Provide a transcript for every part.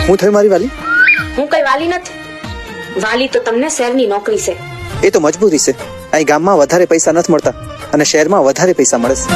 હું થયું મારી વાલી? હું કઈ વાલી નથી. વાલી તો તમને શહેરની નોકરી છે. એ તો મજબૂરી છે. અહીં ગામમાં વધારે પૈસા નથી મળતા અને શહેરમાં વધારે પૈસા મળે છે.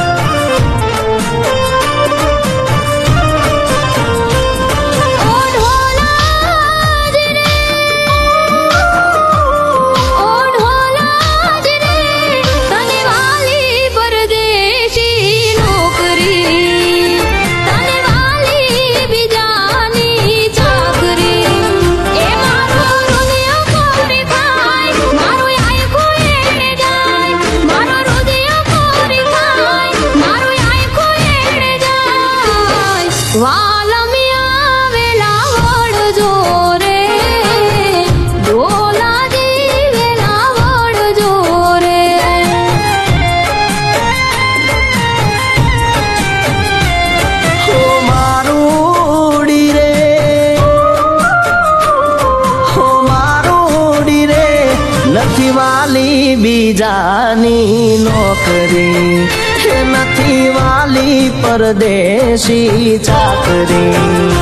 નથી વાલી બીજાની નોકરી, નથી વાલી પરદેશી ચાકરી.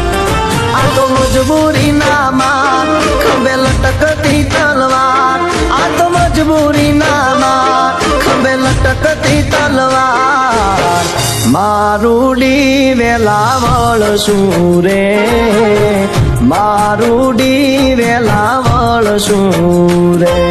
આ તો મજબૂરી નામાં ખંભે લટકતી તલવાર, આ તો મજબૂરી નામાં ખંભે લટકતી તલવાર. મારુડી વેલાવળ શું રે, મારુડી વેલાવળ શું રે.